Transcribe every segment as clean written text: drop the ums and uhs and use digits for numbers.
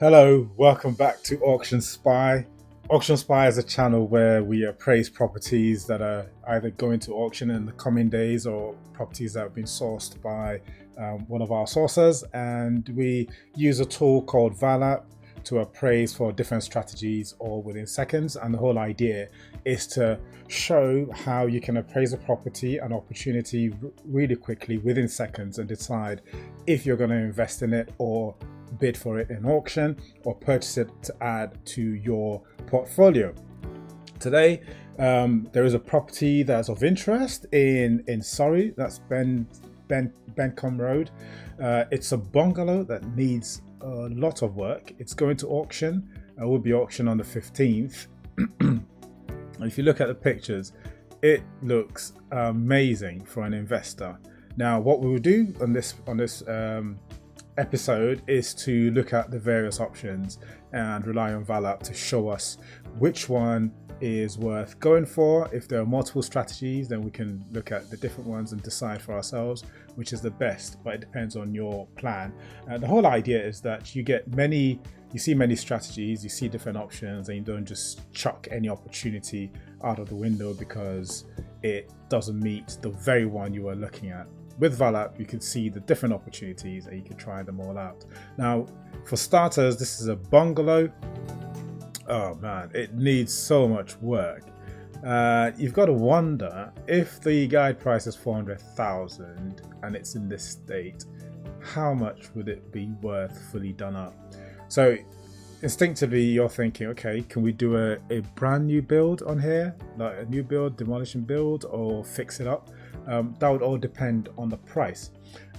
Hello, welcome back to Auction Spy. Auction Spy is a channel where we appraise properties that are either going to auction in the coming days or properties that have been sourced by one of our sources. And we use a tool called Valap to appraise for different strategies all within seconds. And the whole idea is to show how you can appraise a property, an opportunity really quickly within seconds and decide if you're going to invest in it or bid for it in auction or purchase it to add to your portfolio. Today, there is a property that's of interest in Surrey. That's Bencombe Road. It's a bungalow that needs a lot of work. It's going to auction. It will be auctioned on the 15th. And if you look at the pictures, it looks amazing for an investor. Now, what we will do on this episode is to look at the various options and rely on Valap to show us which one is worth going for. If there are multiple strategies, then we can look at the different ones and decide for ourselves which is the best, but it depends on your plan. The whole idea is that you see many strategies, you see different options, and you don't just chuck any opportunity out of the window because it doesn't meet the very one you were looking at. With Valap, you can see the different opportunities and you can try them all out. Now, for starters, this is a bungalow. Oh man, it needs so much work. You've got to wonder if the guide price is 400,000 and it's in this state, how much would it be worth fully done up? So instinctively you're thinking, okay, can we do a brand new build on here, like a new build, demolition build, or fix it up? That would all depend on the price.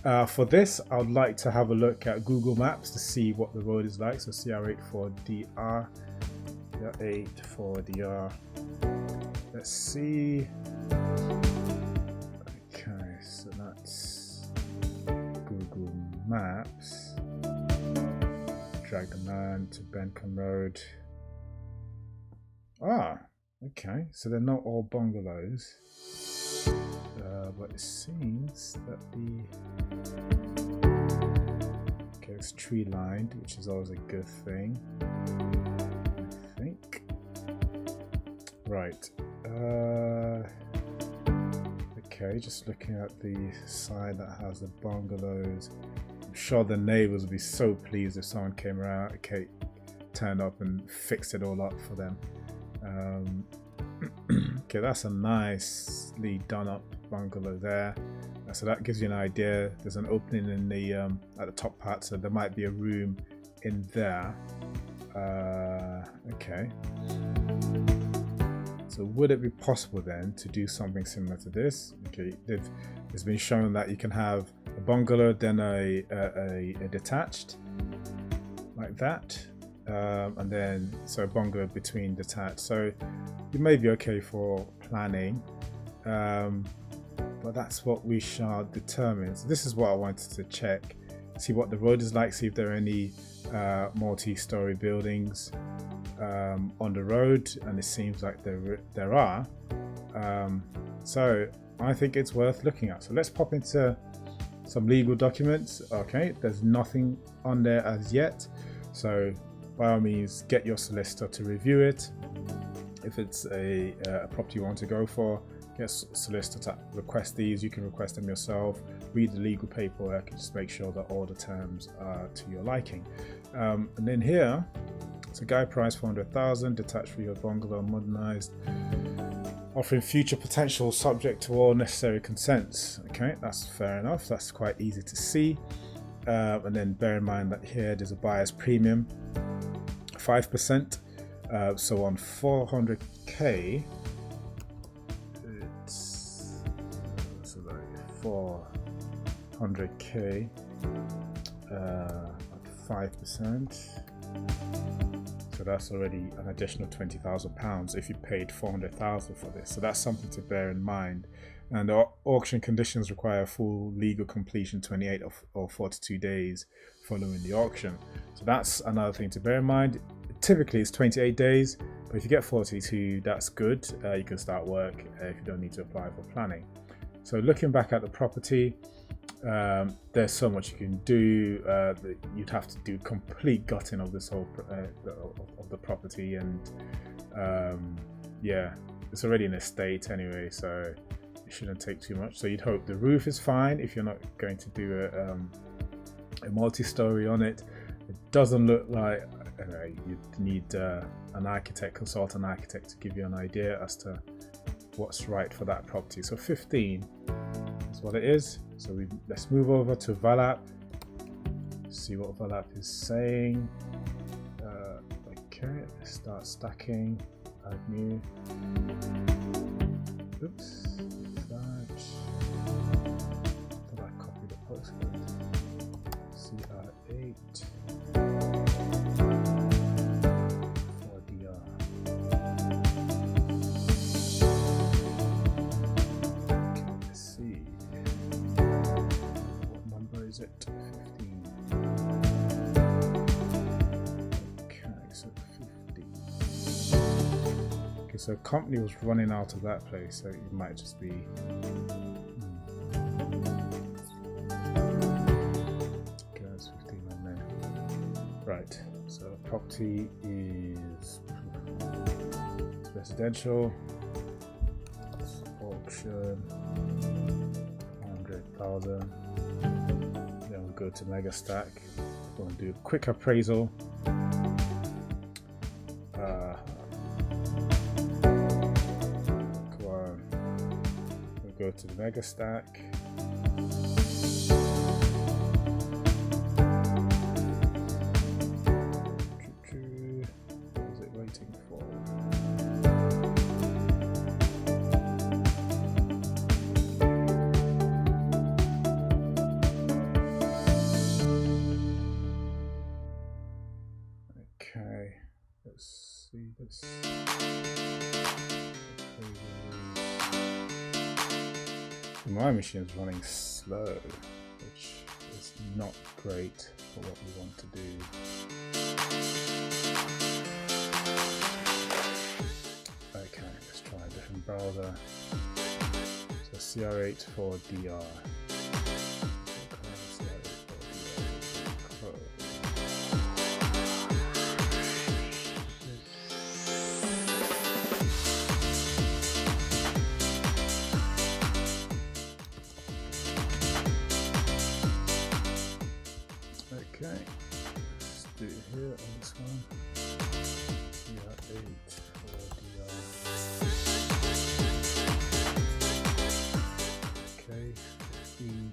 For this, I would like to have a look at Google Maps to see what the road is like. So CR8 for DR, CR8 for DR. Let's see. Okay, so that's Google Maps. Drag the man to Bencombe Road. Okay, so they're not all bungalows. But it seems that it's tree lined, which is always a good thing, I think. Right. Okay, just looking at the side that has the bungalows. I'm sure the neighbors would be so pleased if someone came around, turned up and fixed it all up for them. Okay, that's a nicely done up bungalow there. So that gives you an idea. There's an opening in the at the top part, so there might be a room in there. Okay. So would it be possible then to do something similar to this? Okay, it's been shown that you can have a bungalow, then a detached, like that. And then so a bungalow between detached, so you may be okay for planning, but that's what we shall determine. So this is what I wanted to check, see what the road is like, see if there are any multi-story buildings on the road, and it seems like there are. So I think it's worth looking at. So let's pop into some legal documents. Okay, there's nothing on there as yet, so by all means get your solicitor to review it. If it's a property you want to go for, get a solicitor to request these. You can request them yourself, read the legal paperwork, and just make sure that all the terms are to your liking. And then here, it's a guide price 400,000, detached for your bungalow, modernized, offering future potential subject to all necessary consents. Okay, that's fair enough, that's quite easy to see. And then bear in mind that here there's a buyer's premium, 5%. So on 400k, it's so like 400k at 5%. So that's already an additional £20,000 if you paid 400,000 for this. So that's something to bear in mind. And the auction conditions require full legal completion 28 or 42 days following the auction. So that's another thing to bear in mind. Typically it's 28 days, but if you get 42, that's good. You can start work if you don't need to apply for planning. So looking back at the property, There's so much you can do. You'd have to do complete gutting of this whole of the property, and yeah, it's already in a state anyway, so it shouldn't take too much. So you'd hope the roof is fine if you're not going to do a multi-story on it. It doesn't look like you'd need an architect, consultant architect, to give you an idea as to what's right for that property. So 15 is what it is. So let's move over to Valap, see what Valap is saying. Okay, let's start stacking, add new. Oops, that. Did I copy the postcode? CR8 4DR. Okay, let's see. What number is it? 15. Okay, so 15. Okay, so company was running out of that place, so it might just be. Okay, that's 15 on there. Right, so property is residential. Auction 100,000. Then we'll go to Mega Stack. We're going to do a quick appraisal. We'll go to the Mega Stack. What is it waiting for? Okay, let's see this. My machine is running slow, which is not great for what we want to do. Okay, let's try a different browser. So CR8 for DR. Okay, let's do it here on this one. CR8 for DR. Okay, 15.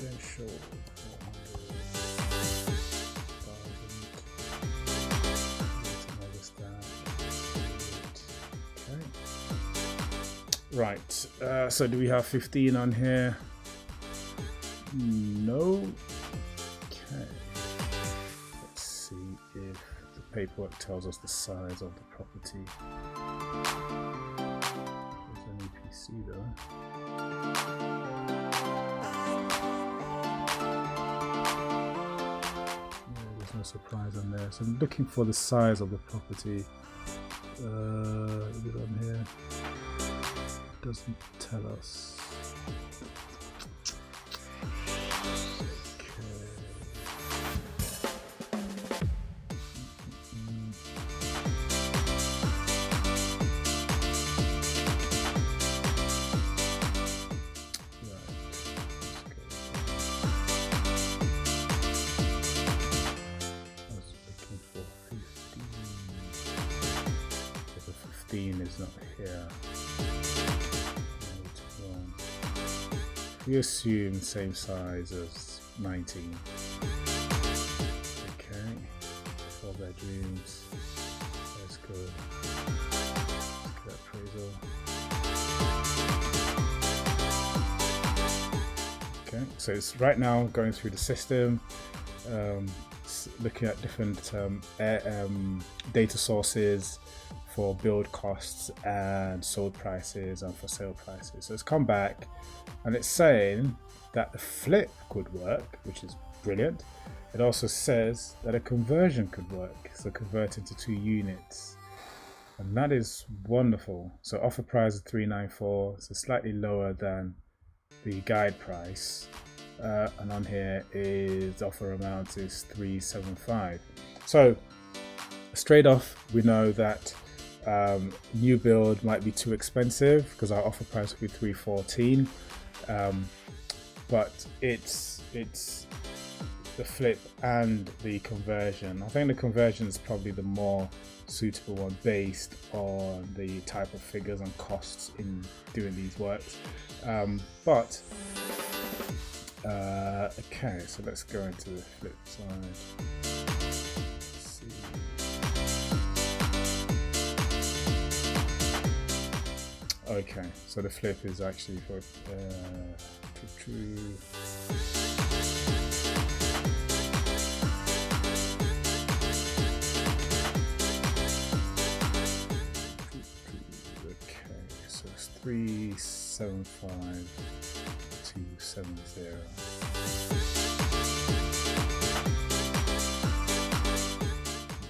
Residential 400,000. Right, so do we have 15 on here? No. Okay, let's see if the paperwork tells us the size of the property. There's an EPC though. Yeah, there's no surprise on there. So I'm looking for the size of the property. Is it on here? Doesn't tell us. Is not here. We assume same size as 19. Okay, 4 bedrooms. Let's go. Let's get appraisal. Okay, so it's right now going through the system, looking at different data sources for build costs and sold prices and for sale prices. So it's come back and it's saying that the flip could work, which is brilliant. It also says that a conversion could work, so convert into 2 units. And that is wonderful. So offer price is 394, so slightly lower than the guide price. And on here is offer amount is 375. So straight off, we know that new build might be too expensive because our offer price would be 314. But it's the flip and the conversion. I think the conversion is probably the more suitable one based on the type of figures and costs in doing these works. Okay, so let's go into the flip side. Let's see. Okay, so the flip is actually for okay, so it's 375 270.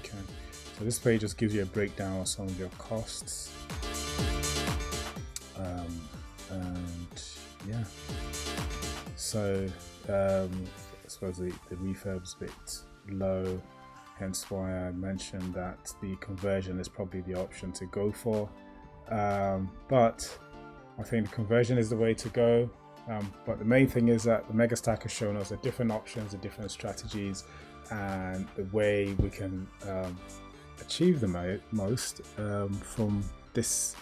Okay, so this page just gives you a breakdown of some of your costs. And yeah, so I suppose the refurb's a bit low, hence why I mentioned that the conversion is probably the option to go for. But I think the conversion is the way to go. But the main thing is that the Mega Stack has shown us the different options, the different strategies, and the way we can achieve the most from this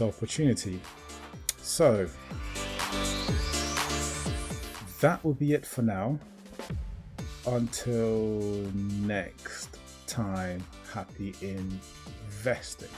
opportunity. So that will be it for now. Until next time, happy investing.